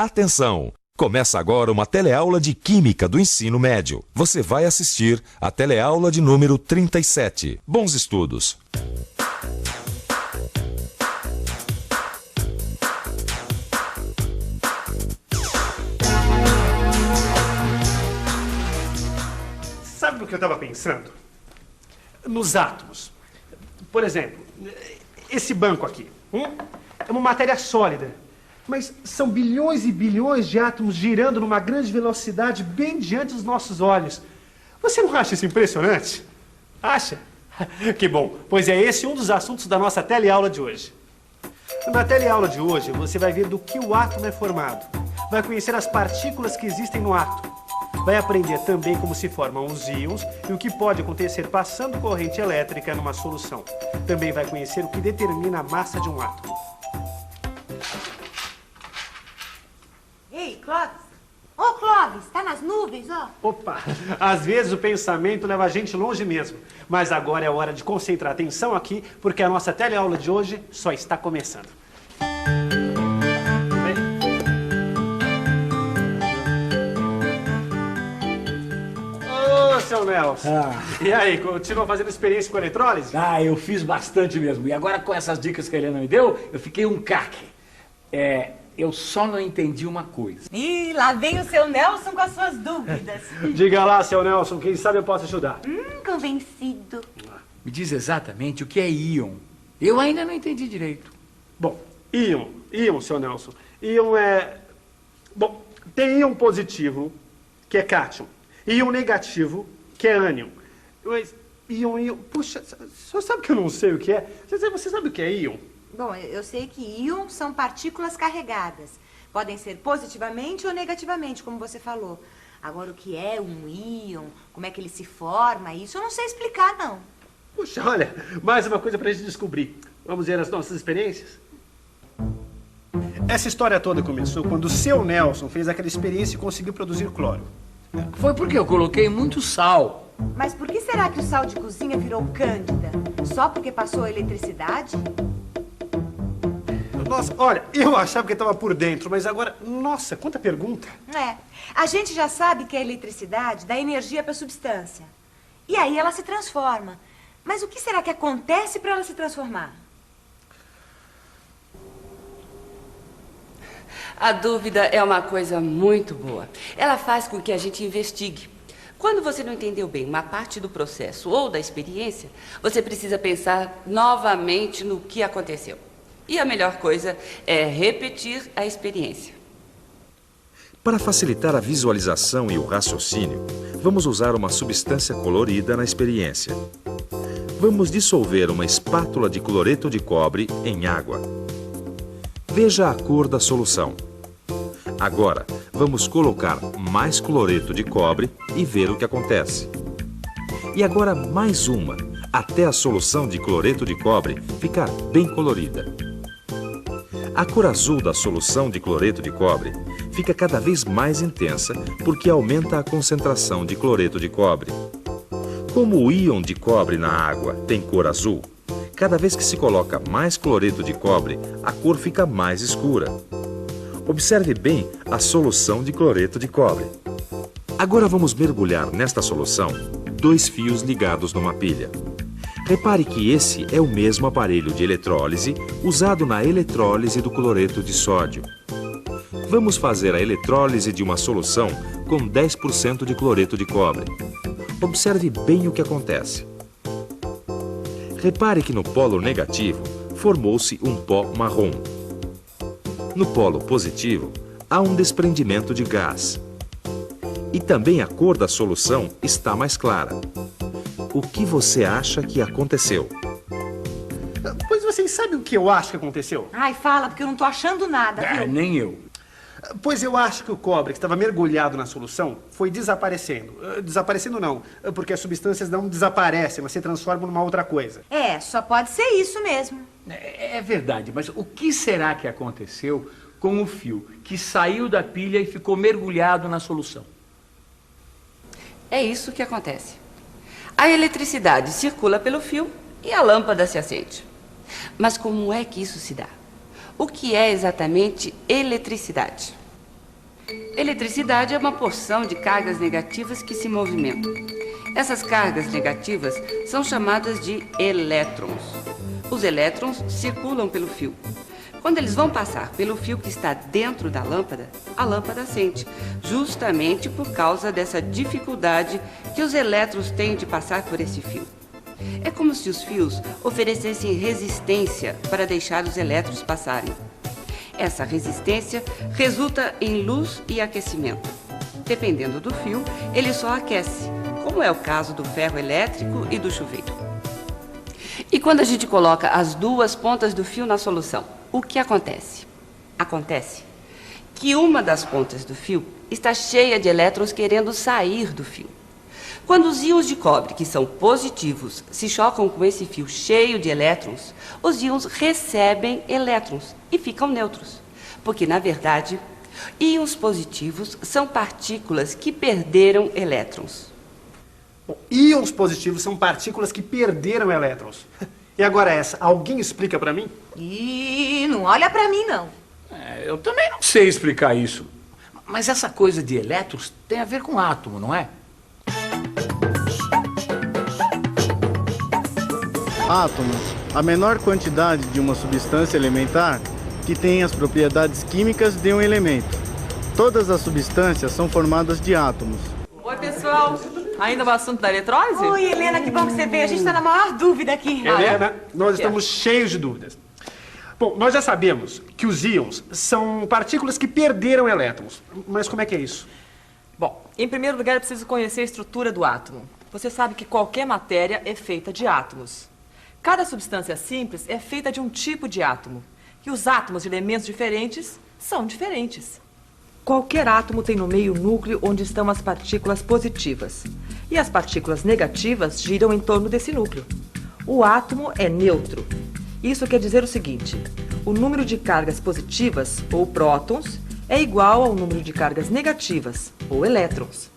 Atenção! Começa agora uma teleaula de Química do Ensino Médio. Você vai assistir a teleaula de número 37. Bons estudos! Sabe o que eu estava pensando? Nos átomos. Por exemplo, esse banco aqui. É uma matéria sólida. Mas são bilhões e bilhões de átomos girando numa grande velocidade bem diante dos nossos olhos. Você não acha isso impressionante? Acha? Que bom, pois é esse um dos assuntos da nossa teleaula de hoje. Na teleaula de hoje, você vai ver do que o átomo é formado. Vai conhecer as partículas que existem no átomo. Vai aprender também como se formam os íons e o que pode acontecer passando corrente elétrica numa solução. Também vai conhecer o que determina a massa de um átomo. Ei, Clóvis! Ô, Clóvis, tá nas nuvens, ó. Opa! Às vezes o pensamento leva a gente longe mesmo. Mas agora é hora de concentrar atenção aqui, porque a nossa teleaula de hoje só está começando. Ô, seu Nelson! E aí, continua fazendo experiência com eletrólise? Eu fiz bastante mesmo. E agora com essas dicas que a Helena me deu, eu fiquei um caque. Eu só não entendi uma coisa. Ih, lá vem o seu Nelson com as suas dúvidas. Diga lá, seu Nelson, quem sabe eu posso ajudar. Convencido. Me diz exatamente o que é íon. Eu ainda não entendi direito. Bom, íon, seu Nelson. Íon é... Bom, tem íon positivo, que é cátion. Íon negativo, que é ânion. Mas íon... Puxa, só sabe que eu não sei o que é? Você sabe o que é íon? Bom, eu sei que íons são partículas carregadas. Podem ser positivamente ou negativamente, como você falou. Agora, o que é um íon, como é que ele se forma, isso eu não sei explicar, não. Puxa, olha, mais uma coisa pra gente descobrir. Vamos ver as nossas experiências? Essa história toda começou quando o seu Nelson fez aquela experiência e conseguiu produzir cloro. Foi porque eu coloquei muito sal. Mas por que será que o sal de cozinha virou cândida? Só porque passou a eletricidade? Nossa, olha, eu achava que estava por dentro, mas agora, nossa, quanta pergunta. A gente já sabe que a eletricidade dá energia para a substância. E aí ela se transforma. Mas o que será que acontece para ela se transformar? A dúvida é uma coisa muito boa. Ela faz com que a gente investigue. Quando você não entendeu bem uma parte do processo ou da experiência, você precisa pensar novamente no que aconteceu. E a melhor coisa é repetir a experiência. Para facilitar a visualização e o raciocínio, vamos usar uma substância colorida na experiência. Vamos dissolver uma espátula de cloreto de cobre em água. Veja a cor da solução. Agora, vamos colocar mais cloreto de cobre e ver o que acontece. E agora mais uma, até a solução de cloreto de cobre ficar bem colorida. A cor azul da solução de cloreto de cobre fica cada vez mais intensa porque aumenta a concentração de cloreto de cobre. Como o íon de cobre na água tem cor azul, cada vez que se coloca mais cloreto de cobre, a cor fica mais escura. Observe bem a solução de cloreto de cobre. Agora vamos mergulhar nesta solução 2 fios ligados numa pilha. Repare que esse é o mesmo aparelho de eletrólise usado na eletrólise do cloreto de sódio. Vamos fazer a eletrólise de uma solução com 10% de cloreto de cobre. Observe bem o que acontece. Repare que no polo negativo formou-se um pó marrom. No polo positivo, há um desprendimento de gás. E também a cor da solução está mais clara. O que você acha que aconteceu? Pois vocês sabem o que eu acho que aconteceu? Ai, fala, porque eu não tô achando nada, viu? Nem eu. Pois eu acho que o cobre que estava mergulhado na solução foi desaparecendo. Desaparecendo não, porque as substâncias não desaparecem, mas se transformam numa outra coisa. Só pode ser isso mesmo. É verdade, mas o que será que aconteceu com o fio que saiu da pilha e ficou mergulhado na solução? É isso que acontece. A eletricidade circula pelo fio e a lâmpada se acende. Mas como é que isso se dá? O que é exatamente eletricidade? Eletricidade é uma porção de cargas negativas que se movimentam. Essas cargas negativas são chamadas de elétrons. Os elétrons circulam pelo fio. Quando eles vão passar pelo fio que está dentro da lâmpada, a lâmpada acende, justamente por causa dessa dificuldade que os elétrons têm de passar por esse fio. É como se os fios oferecessem resistência para deixar os elétrons passarem. Essa resistência resulta em luz e aquecimento. Dependendo do fio, ele só aquece, como é o caso do ferro elétrico e do chuveiro. E quando a gente coloca as duas pontas do fio na solução, o que acontece? Acontece que uma das pontas do fio está cheia de elétrons querendo sair do fio. Quando os íons de cobre, que são positivos, se chocam com esse fio cheio de elétrons, os íons recebem elétrons e ficam neutros. Porque, na verdade, íons positivos são partículas que perderam elétrons. Bom, íons positivos são partículas que perderam elétrons. E agora essa, alguém explica pra mim? Ih, não olha pra mim, não. Eu também não sei explicar isso. Mas essa coisa de elétrons tem a ver com átomo, não é? Átomos, a menor quantidade de uma substância elementar que tem as propriedades químicas de um elemento. Todas as substâncias são formadas de átomos. Oi, pessoal. Ainda no assunto da eletrólise? Oi, Helena, que bom que você veio. A gente tá na maior dúvida aqui. Helena, nós estamos cheios de dúvidas. Bom, nós já sabemos que os íons são partículas que perderam elétrons. Mas como é que é isso? Bom, em primeiro lugar é preciso conhecer a estrutura do átomo. Você sabe que qualquer matéria é feita de átomos. Cada substância simples é feita de um tipo de átomo. E os átomos de elementos diferentes são diferentes. Qualquer átomo tem no meio o núcleo onde estão as partículas positivas. E as partículas negativas giram em torno desse núcleo. O átomo é neutro. Isso quer dizer o seguinte: o número de cargas positivas, ou prótons, é igual ao número de cargas negativas, ou elétrons.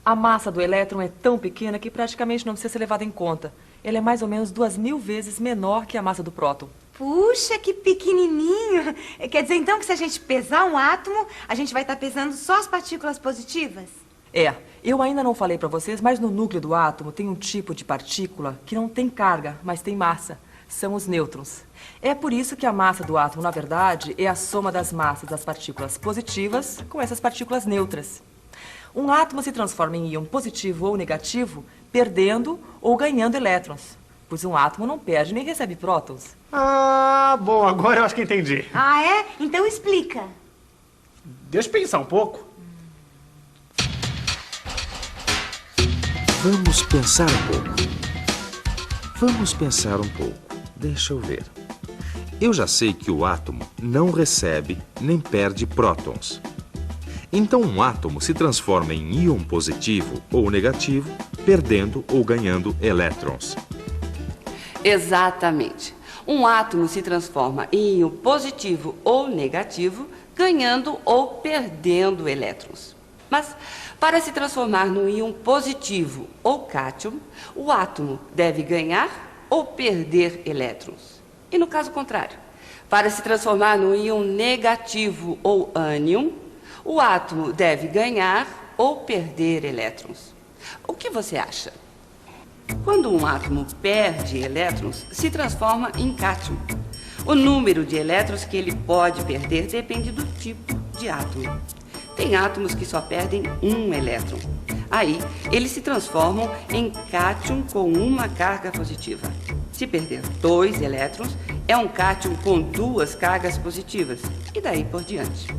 A massa do elétron é tão pequena que praticamente não precisa ser levada em conta. Ela é mais ou menos 2.000 vezes menor que a massa do próton. Puxa, que pequenininho. Quer dizer, então, que se a gente pesar um átomo, a gente vai estar pesando só as partículas positivas? É, eu ainda não falei para vocês, mas no núcleo do átomo tem um tipo de partícula que não tem carga, mas tem massa. São os nêutrons. É por isso que a massa do átomo, na verdade, é a soma das massas das partículas positivas com essas partículas neutras. Um átomo se transforma em íon positivo ou negativo, perdendo ou ganhando elétrons. Pois um átomo não perde nem recebe prótons. Ah, bom, agora eu acho que entendi. Ah, é? Então explica. Deixa eu pensar um pouco. Vamos pensar um pouco. Vamos pensar um pouco. Deixa eu ver. Eu já sei que o átomo não recebe nem perde prótons. Então um átomo se transforma em íon positivo ou negativo, perdendo ou ganhando elétrons. Exatamente. Um átomo se transforma em íon positivo ou negativo, ganhando ou perdendo elétrons. Mas, para se transformar num íon positivo ou cátion, o átomo deve ganhar ou perder elétrons. E no caso contrário, para se transformar num íon negativo ou ânion, o átomo deve ganhar ou perder elétrons. O que você acha? Quando um átomo perde elétrons, se transforma em cátion. O número de elétrons que ele pode perder depende do tipo de átomo. Tem átomos que só perdem um elétron. Aí, eles se transformam em cátion com uma carga positiva. Se perder 2 elétrons, é um cátion com 2 cargas positivas. E daí por diante.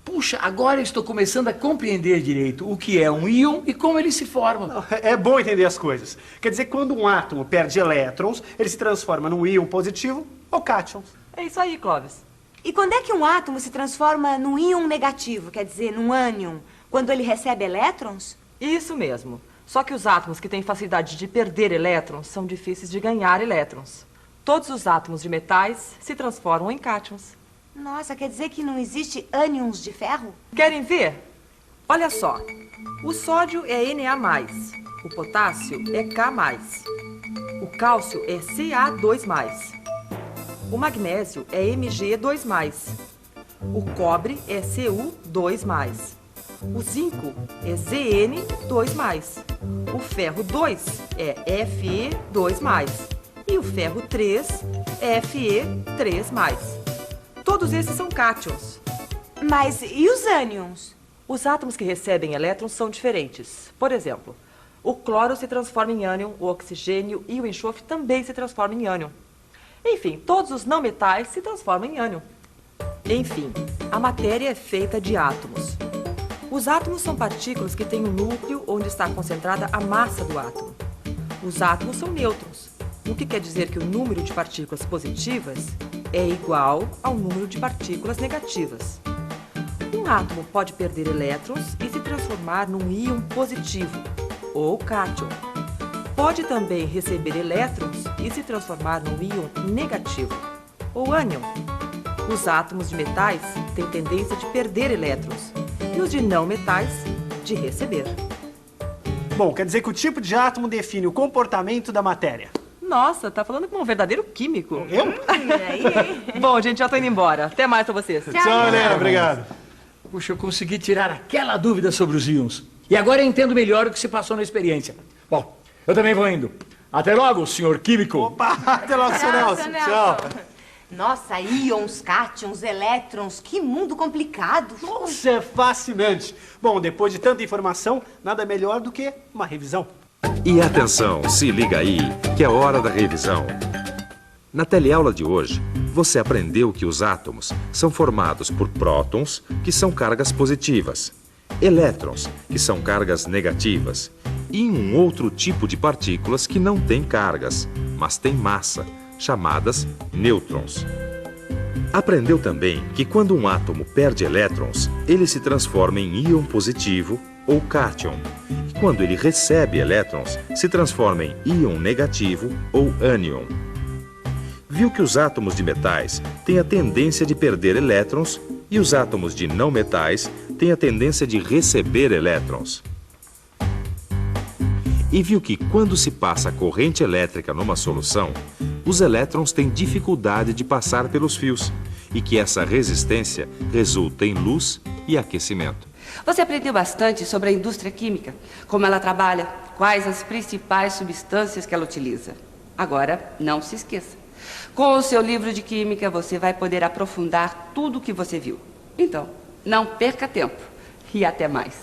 Puxa, agora eu estou começando a compreender direito o que é um íon e como ele se forma. É bom entender as coisas. Quer dizer, quando um átomo perde elétrons, ele se transforma num íon positivo ou cátion. É isso aí, Clóvis. E quando é que um átomo se transforma num íon negativo, quer dizer, num ânion? Quando ele recebe elétrons? Isso mesmo. Só que os átomos que têm facilidade de perder elétrons são difíceis de ganhar elétrons. Todos os átomos de metais se transformam em cátions. Nossa, quer dizer que não existe ânions de ferro? Querem ver? Olha só. O sódio é Na+, o potássio é K+, o cálcio é Ca2+, o magnésio é Mg2+, O cobre é Cu2+. O zinco é Zn2+. O ferro 2 é Fe2+. E o ferro 3 é Fe3+. Todos esses são cátions. Mas e os ânions? Os átomos que recebem elétrons são diferentes. Por exemplo, o cloro se transforma em ânion, o oxigênio e o enxofre também se transformam em ânion. Enfim, todos os não metais se transformam em ânion. Enfim, a matéria é feita de átomos. Os átomos são partículas que têm um núcleo onde está concentrada a massa do átomo. Os átomos são nêutrons, o que quer dizer que o número de partículas positivas é igual ao número de partículas negativas. Um átomo pode perder elétrons e se transformar num íon positivo, ou cátion. Pode também receber elétrons e se transformar num íon negativo, ou ânion. Os átomos de metais têm tendência de perder elétrons e os de não metais de receber. Bom, quer dizer que o tipo de átomo define o comportamento da matéria. Nossa, tá falando como um verdadeiro químico. Eu? Bom, gente, já tô indo embora. Até mais pra vocês. Tchau, Helena. Obrigado. Puxa, eu consegui tirar aquela dúvida sobre os íons. E agora eu entendo melhor o que se passou na experiência. Bom, eu também vou indo. Até logo, senhor químico. Opa, até logo, seu Nelson. Tchau. Nossa, íons, cátions, elétrons, que mundo complicado. Nossa, é fascinante. Bom, depois de tanta informação, nada melhor do que uma revisão. E atenção, se liga aí, que é hora da revisão. Na teleaula de hoje, você aprendeu que os átomos são formados por prótons, que são cargas positivas, elétrons, que são cargas negativas, e um outro tipo de partículas que não têm cargas, mas têm massa, chamadas nêutrons. Aprendeu também que quando um átomo perde elétrons, ele se transforma em íon positivo ou cátion. E quando ele recebe elétrons, se transforma em íon negativo ou ânion. Viu que os átomos de metais têm a tendência de perder elétrons e os átomos de não metais têm a tendência de receber elétrons. E viu que quando se passa a corrente elétrica numa solução, os elétrons têm dificuldade de passar pelos fios e que essa resistência resulta em luz e aquecimento. Você aprendeu bastante sobre a indústria química, como ela trabalha, quais as principais substâncias que ela utiliza. Agora, não se esqueça. Com o seu livro de química, você vai poder aprofundar tudo o que você viu. Então, não perca tempo e até mais.